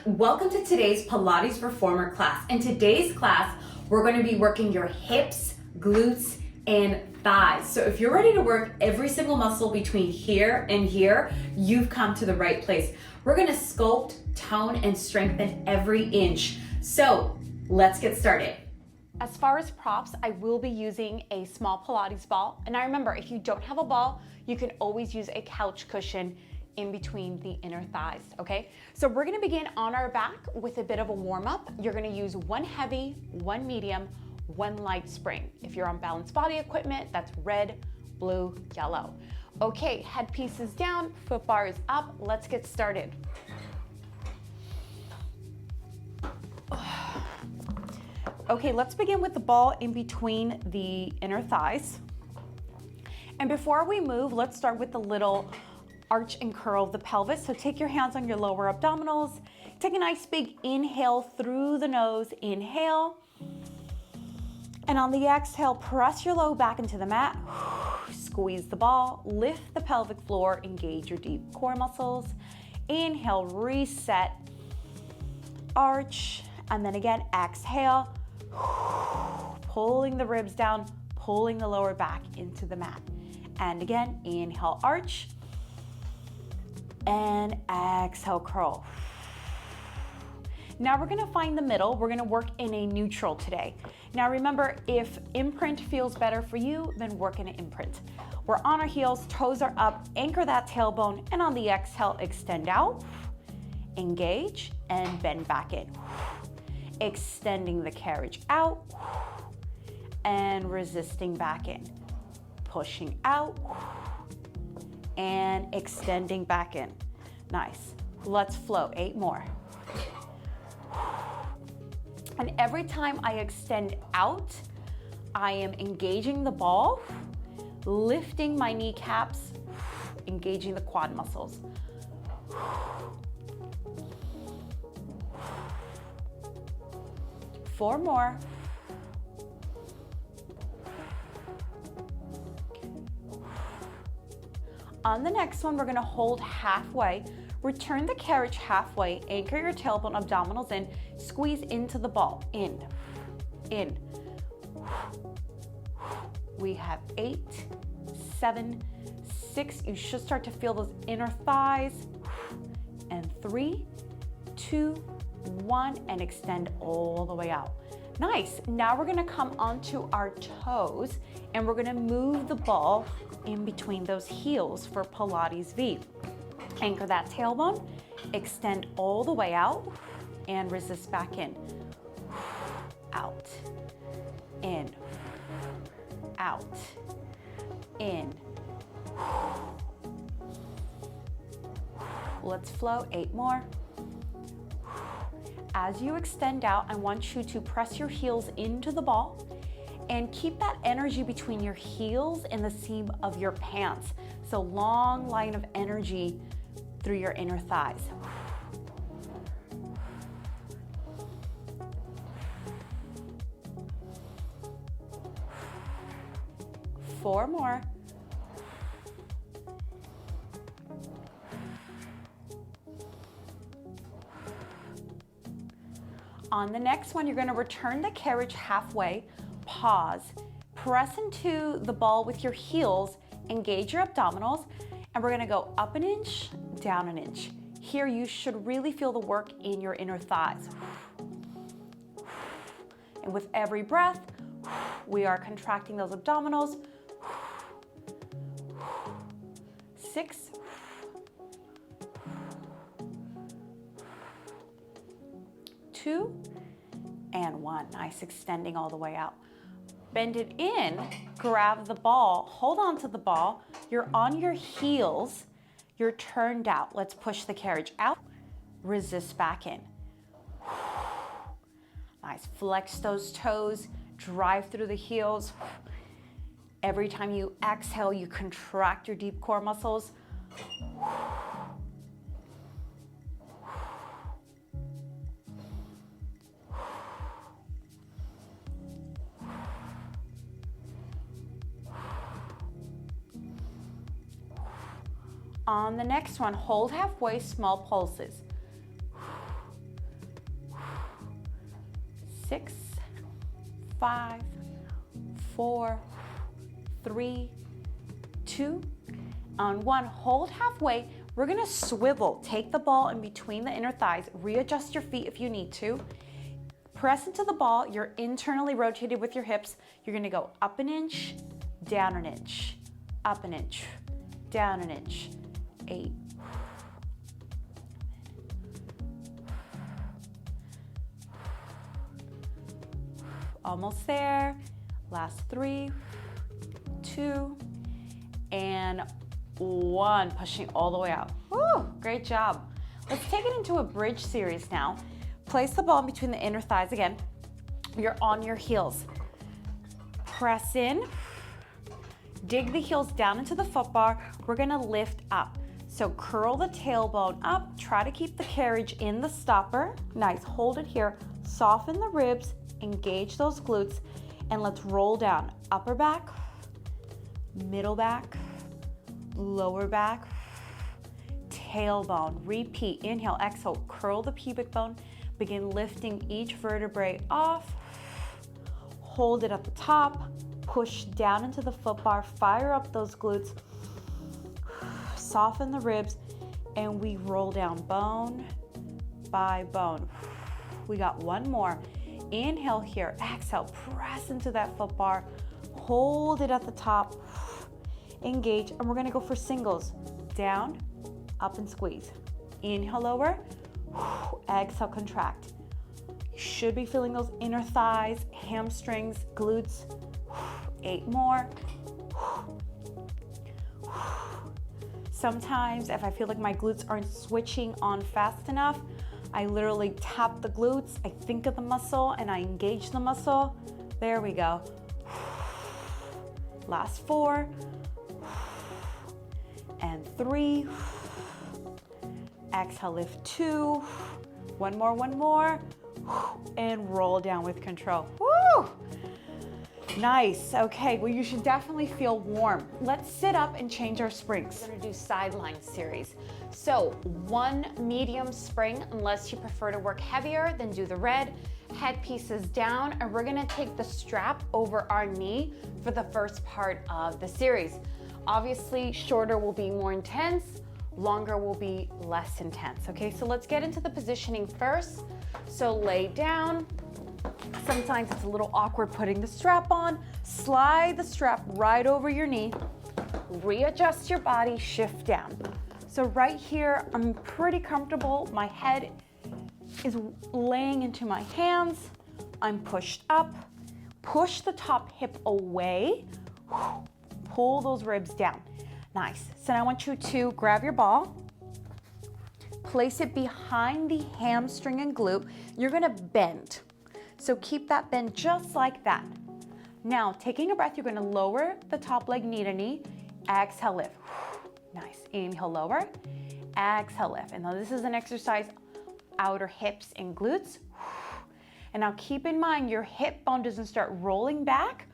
Welcome to today's Pilates Reformer class. In today's class, we're going to be working your hips, glutes, and thighs. So if you're ready to work every single muscle between here and here, you've come to the right place. We're going to sculpt, tone, and strengthen every inch. So let's get started. As far as props, I will be using a small Pilates ball. And I remember, if you don't have a ball, you can always use a couch cushion in between the inner thighs, okay? So we're gonna begin on our back with a bit of a warm up. You're gonna use one heavy, one medium, one light spring. If you're on balanced body equipment, that's red, blue, yellow. Okay, headpiece is down, foot bar is up. Let's get started. Okay, let's begin with the ball in between the inner thighs. And before we move, let's start with the little arch and curl of the pelvis. So take your hands on your lower abdominals. Take a nice big inhale through the nose. Inhale. And on the exhale, press your low back into the mat. Squeeze the ball. Lift the pelvic floor. Engage your deep core muscles. Inhale, reset. Arch. And then again, exhale. Pulling the ribs down. Pulling the lower back into the mat. And again, inhale, arch. And exhale, curl. Now we're gonna find the middle. We're gonna work in a neutral today. Now remember, if imprint feels better for you, then work in an imprint. We're on our heels, toes are up, anchor that tailbone, and on the exhale, extend out, engage, and bend back in. Extending the carriage out, and resisting back in. Pushing out, and extending back in. Nice. Let's flow, 8 more. And every time I extend out, I am engaging the ball, lifting my kneecaps, engaging the quad muscles. 4 more. On the next one, we're gonna hold halfway, return the carriage halfway, anchor your tailbone, abdominals in, squeeze into the ball, in. We have 8, 7, 6, you should start to feel those inner thighs, and 3, 2, 1, and extend all the way out. Nice, now we're gonna come onto our toes, and we're gonna move the ball in between those heels for Pilates V. Anchor that tailbone, extend all the way out, and resist back in. Out, in, out, in. Let's flow, 8 more. As you extend out, I want you to press your heels into the ball and keep that energy between your heels and the seam of your pants. So long line of energy through your inner thighs. Four more. On the next one, you're gonna return the carriage halfway, pause, press into the ball with your heels, engage your abdominals, and we're gonna go up an inch, down an inch. Here, you should really feel the work in your inner thighs. And with every breath, we are contracting those abdominals. 6, 2, and 1. Nice, extending all the way out. Bend it in, grab the ball, hold on to the ball. You're on your heels, you're turned out. Let's push the carriage out, resist back in. Nice, flex those toes, drive through the heels. Every time you exhale, you contract your deep core muscles. On the next one, hold halfway, small pulses. 6, 5, 4, 3, 2, on 1. Hold halfway. We're gonna swivel. Take the ball in between the inner thighs. Readjust your feet if you need to. Press into the ball. You're internally rotated with your hips. You're gonna go up an inch, down an inch, up an inch, down an inch. 8. Almost there. Last 3, 2, and 1. Pushing all the way out. Woo, great job. Let's take it into a bridge series now. Place the ball in between the inner thighs again. You're on your heels. Press in. Dig the heels down into the foot bar. We're gonna lift up. So curl the tailbone up. Try to keep the carriage in the stopper. Nice, hold it here. Soften the ribs, engage those glutes, and let's roll down. Upper back, middle back, lower back, tailbone. Repeat, inhale, exhale, curl the pubic bone. Begin lifting each vertebrae off. Hold it at the top. Push down into the foot bar. Fire up those glutes. Soften the ribs. And we roll down bone by bone. We got 1 more. Inhale here. Exhale. Press into that foot bar. Hold it at the top. Engage. And we're going to go for singles. Down, up, and squeeze. Inhale, lower. Exhale, contract. You should be feeling those inner thighs, hamstrings, glutes. 8 more. Sometimes if I feel like my glutes aren't switching on fast enough, I literally tap the glutes, I think of the muscle, and I engage the muscle. There we go. Last 4. And 3. Exhale, lift 2. 1 more, 1 more. And roll down with control. Woo! Nice. Okay, well, you should definitely feel warm. Let's sit up and change our springs. We're gonna do sideline series. So 1 medium spring, unless you prefer to work heavier, then do the red. Head pieces down, and we're gonna take the strap over our knee for the first part of the series. Obviously, shorter will be more intense, longer will be less intense. Okay, so let's get into the positioning first. So lay down. Sometimes it's a little awkward putting the strap on. Slide the strap right over your knee. Readjust your body, shift down. So right here, I'm pretty comfortable. My head is laying into my hands. I'm pushed up. Push the top hip away. Pull those ribs down. Nice. So now I want you to grab your ball. Place it behind the hamstring and glute. You're gonna bend. So keep that bend just like that. Now, taking a breath, you're gonna lower the top leg knee to knee. Exhale, lift. Nice. Inhale, lower. Exhale, lift. And now this is an exercise, outer hips and glutes. And now keep in mind your hip bone doesn't start rolling back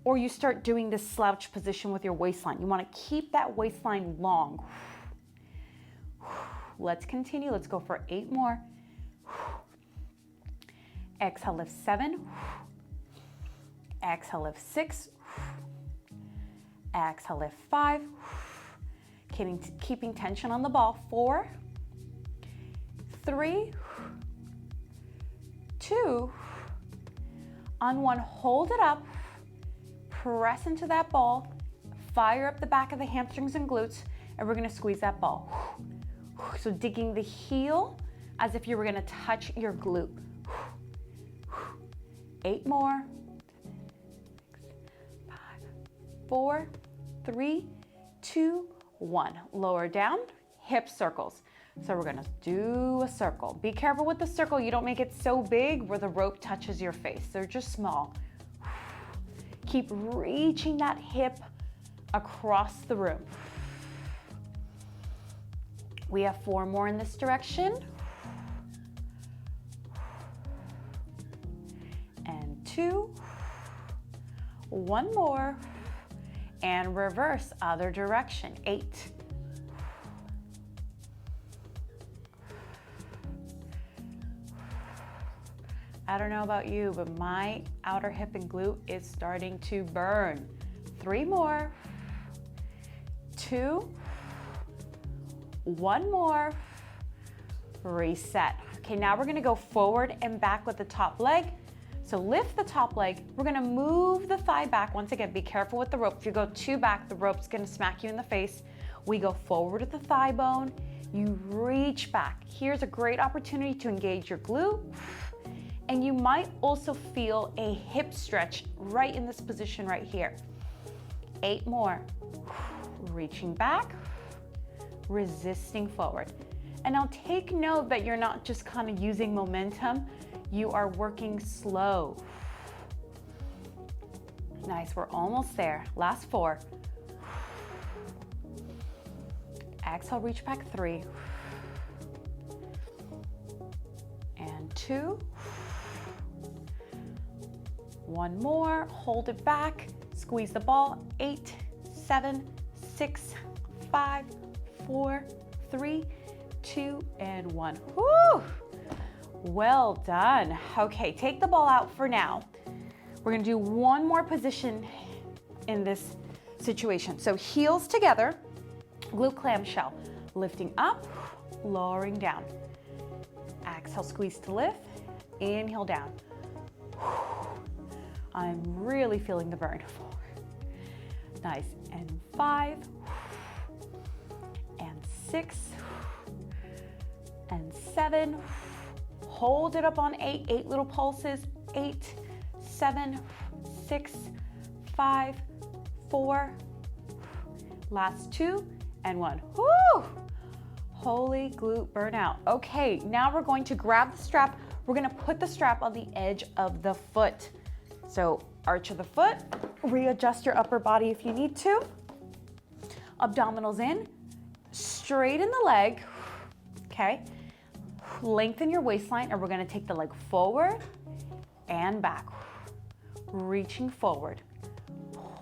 or you start doing this slouch position with your waistline. You wanna keep that waistline long. Let's continue. Let's go for 8 more. Exhale, lift 7. Exhale, lift 6. Exhale, lift 5. Keeping tension on the ball. 4, 3, 2, on 1. Hold it up. Press into that ball. Fire up the back of the hamstrings and glutes, and we're gonna squeeze that ball. So digging the heel as if you were gonna touch your glute. 8 more. 5, 4, 3, 2, 1. Lower down, hip circles. So we're gonna do a circle. Be careful with the circle. You don't make it so big where the rope touches your face. They're just small. Keep reaching that hip across the room. We have 4 more in this direction. And 2. 1 more. And reverse, other direction. 8. I don't know about you, but my outer hip and glute is starting to burn. 3 more. 2. 1 more. Reset. Okay, now we're gonna go forward and back with the top leg. So lift the top leg. We're gonna move the thigh back. Once again, be careful with the rope. If you go too back, the rope's gonna smack you in the face. We go forward with the thigh bone. You reach back. Here's a great opportunity to engage your glute. And you might also feel a hip stretch right in this position right here. 8 more. Reaching back, resisting forward. And now take note that you're not just kind of using momentum, you are working slow. Nice, we're almost there. Last 4. Exhale, reach back 3. And 2. 1 more, hold it back, squeeze the ball. 8, 7, 6, 5, 4, 3, 2, and 1. Woo! Well done. Okay, take the ball out for now. We're gonna do one more position in this situation. So heels together, glute clamshell, lifting up, lowering down. Exhale, squeeze to lift, inhale down. I'm really feeling the burn. 4, nice, and 5, and 6, and 7. Hold it up on 8, 8 little pulses. 8, 7, 6, 5, 4. Last 2 and 1. Woo! Holy glute burnout. Okay, now we're going to grab the strap. We're gonna put the strap on the edge of the foot. So arch of the foot, readjust your upper body if you need to. Abdominals in, straighten the leg, okay? Lengthen your waistline, and we're gonna take the leg forward and back. Reaching forward,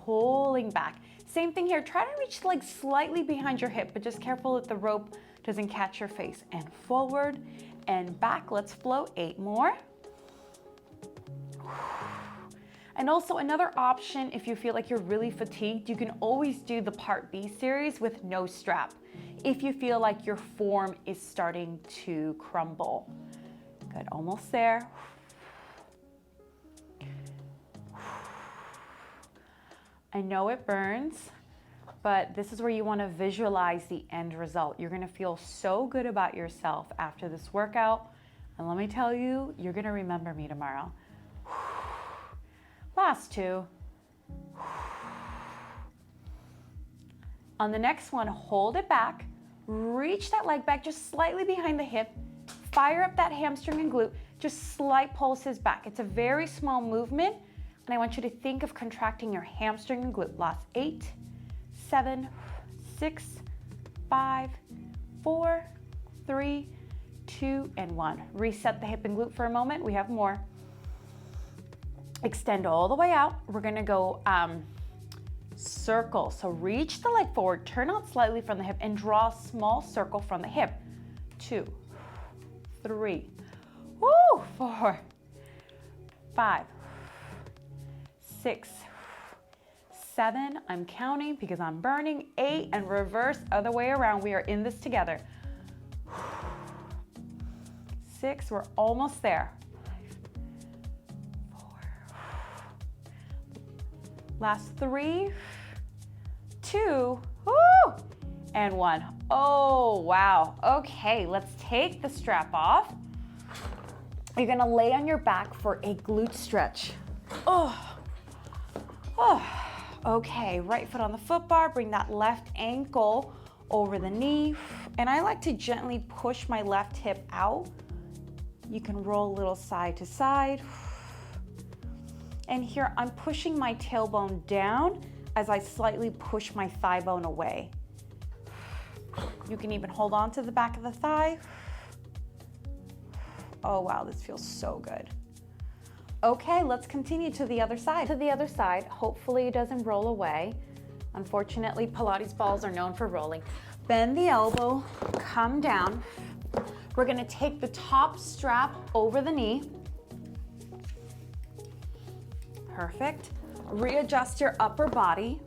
pulling back. Same thing here, try to reach the leg slightly behind your hip, but just careful that the rope doesn't catch your face. And forward and back, let's float. 8 more. And also another option, if you feel like you're really fatigued, you can always do the Part B series with no strap if you feel like your form is starting to crumble. Good, almost there. I know it burns, but this is where you want to visualize the end result. You're going to feel so good about yourself after this workout. And let me tell you, you're going to remember me tomorrow. Last 2. On the next one, hold it back, reach that leg back just slightly behind the hip, fire up that hamstring and glute, just slight pulses back. It's a very small movement, and I want you to think of contracting your hamstring and glute. Last 8, 7, 6, 5, 4, 3, 2, and 1. Reset the hip and glute for a moment. We have more. Extend all the way out. We're gonna go circle. So reach the leg forward, turn out slightly from the hip, and draw a small circle from the hip. 2, 3, woo, 4, 5, 6, 7. I'm counting because I'm burning. 8, and reverse, other way around. We are in this together. 6, we're almost there. Last 3, 2, woo, and 1. Oh, wow. Okay, let's take the strap off. You're gonna lay on your back for a glute stretch. Oh, okay, right foot on the foot bar, bring that left ankle over the knee. And I like to gently push my left hip out. You can roll a little side to side. And here I'm pushing my tailbone down as I slightly push my thigh bone away. You can even hold on to the back of the thigh. Oh wow, this feels so good. Okay, let's continue to the other side. To the other side, hopefully it doesn't roll away. Unfortunately, Pilates balls are known for rolling. Bend the elbow, come down. We're gonna take the top strap over the knee. Perfect. Readjust your upper body.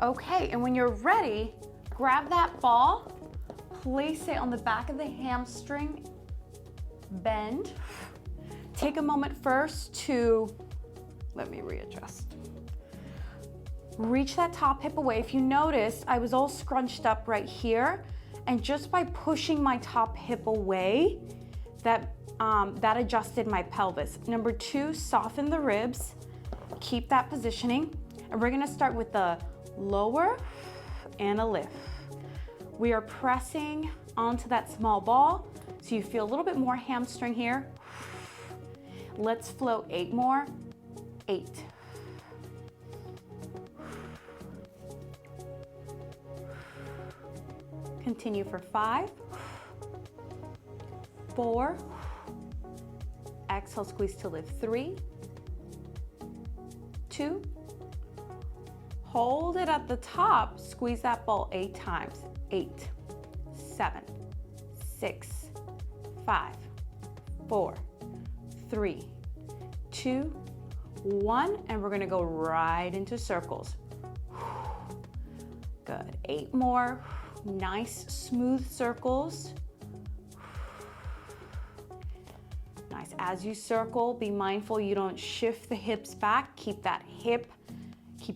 Okay, and when you're ready, grab that ball, place it on the back of the hamstring, bend. Take a moment first to, let me readjust. Reach that top hip away. If you notice, I was all scrunched up right here, and just by pushing my top hip away, that adjusted my pelvis. Number 2, soften the ribs. Keep that positioning. And we're gonna start with the lower and a lift. We are pressing onto that small ball, so you feel a little bit more hamstring here. Let's float 8 more. 8. Continue for 5, 4, exhale, squeeze to lift, 3, 2, hold it at the top, squeeze that ball 8 times, 8, 7, 6, 5, 4, 3, 2, 1, and we're gonna go right into circles. Good, 8 more. Nice smooth circles. Nice. As you circle, be mindful you don't shift the hips back. Keep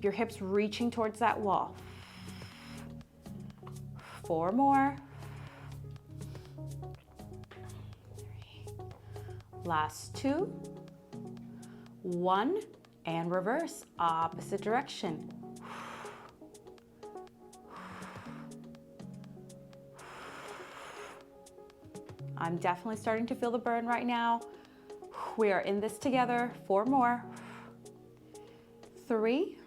your hips reaching towards that wall. 4 more. 3. Last 2. 1, and reverse, opposite direction. I'm definitely starting to feel the burn right now. We are in this together. 4 more. 3,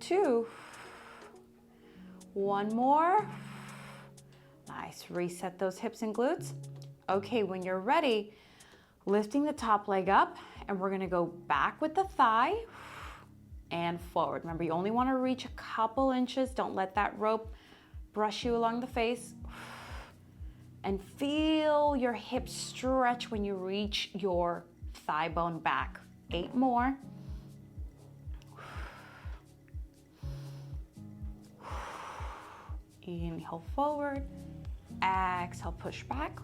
2, 1 more. Nice, reset those hips and glutes. Okay, when you're ready, lifting the top leg up, and we're gonna go back with the thigh and forward. Remember, you only wanna reach a couple inches. Don't let that rope brush you along the face. And feel your hips stretch when you reach your thigh bone back. 8 more. Inhale forward, exhale, push back.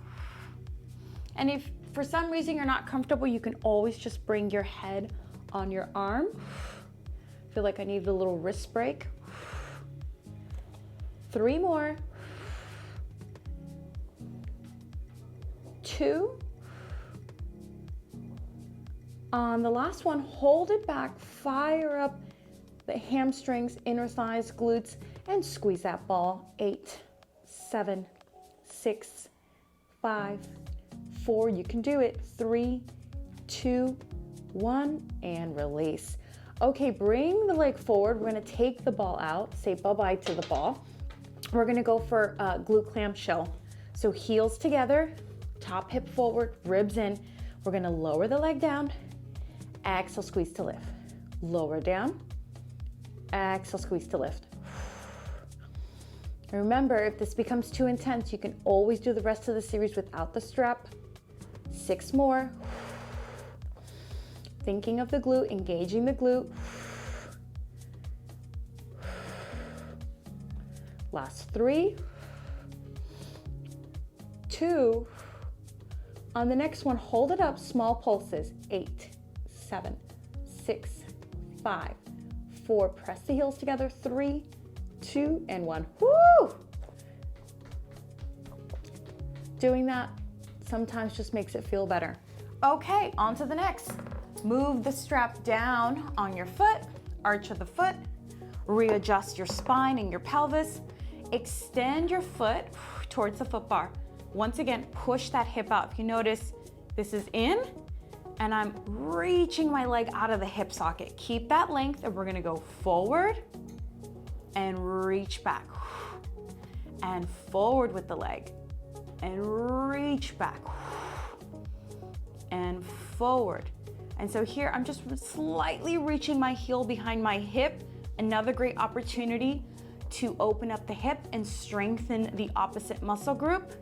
And if for some reason you're not comfortable, you can always just bring your head on your arm. Feel like I need a little wrist break. 3 more. 2. On the last one, hold it back, fire up the hamstrings, inner thighs, glutes, and squeeze that ball. 8, 7, 6, 5, 4, you can do it. 3, 2, 1, and release. Okay, bring the leg forward. We're gonna take the ball out, say bye-bye to the ball. We're gonna go for glute clamshell. So heels together, top hip forward, ribs in. We're gonna lower the leg down, exhale, squeeze to lift. Lower down, exhale, squeeze to lift. Remember, if this becomes too intense, you can always do the rest of the series without the strap. 6 more. Thinking of the glute, engaging the glute. Last 3, 2. On the next one, hold it up, small pulses. 8, 7, 6, 5, 4. Press the heels together. 3, 2, and 1. Woo! Doing that sometimes just makes it feel better. Okay, on to the next. Move the strap down on your foot, arch of the foot, readjust your spine and your pelvis, extend your foot towards the foot bar. Once again, push that hip out. If you notice, this is in, and I'm reaching my leg out of the hip socket. Keep that length, and we're gonna go forward and reach back. And forward with the leg, and reach back. And forward. And so here, I'm just slightly reaching my heel behind my hip. Another great opportunity to open up the hip and strengthen the opposite muscle group.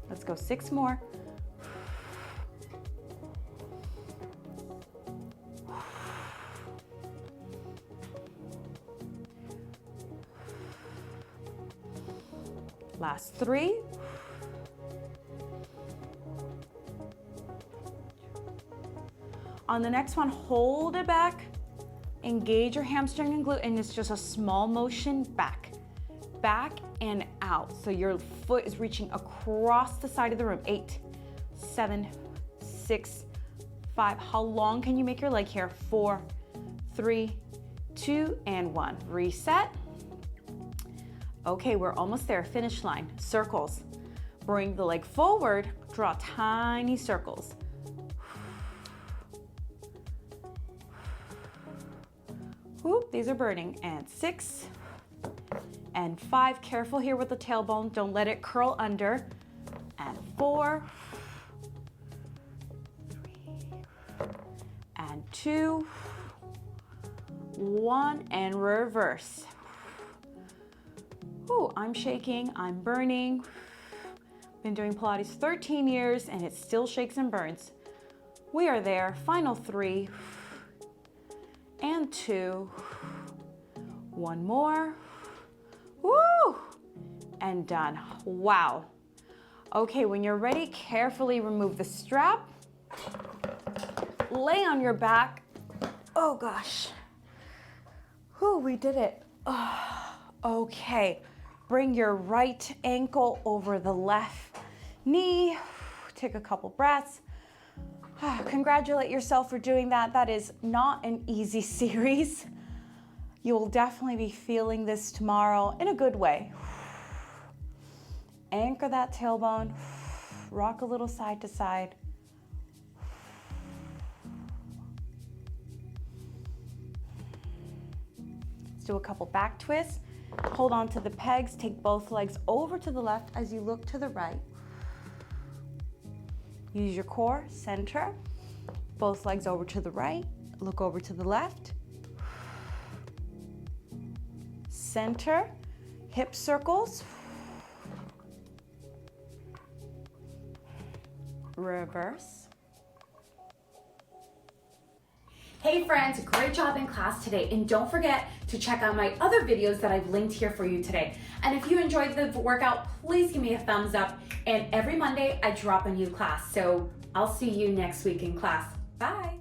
Let's go 6 more. Last 3. On the next one, hold it back. Engage your hamstring and glute, and it's just a small motion back. Back and out. So your foot is reaching across the side of the room. 8, 7, 6, 5. How long can you make your leg here? 4, 3, 2, and 1. Reset. Okay, we're almost there. Finish line. Circles. Bring the leg forward. Draw tiny circles. Whoop, these are burning. And 6 and 5. Careful here with the tailbone. Don't let it curl under. And 4, 3, and 2, 1, and reverse. Ooh, I'm shaking, I'm burning. Been doing Pilates 13 years and it still shakes and burns. We are there. Final 3 and 2. 1 more. Woo! And done. Wow. Okay, when you're ready, carefully remove the strap. Lay on your back. Oh gosh. Whew, we did it. Oh, okay. Bring your right ankle over the left knee. Take a couple breaths. Congratulate yourself for doing that. That is not an easy series. You will definitely be feeling this tomorrow in a good way. Anchor that tailbone. Rock a little side to side. Let's do a couple back twists. Hold on to the pegs. Take both legs over to the left as you look to the right. Use your core, center. Both legs over to the right. Look over to the left. Center. Hip circles. Reverse. Hey friends, great job in class today, and don't forget to check out my other videos that I've linked here for you today. And if you enjoyed the workout, please give me a thumbs up, and every Monday I drop a new class, so I'll see you next week in class. Bye.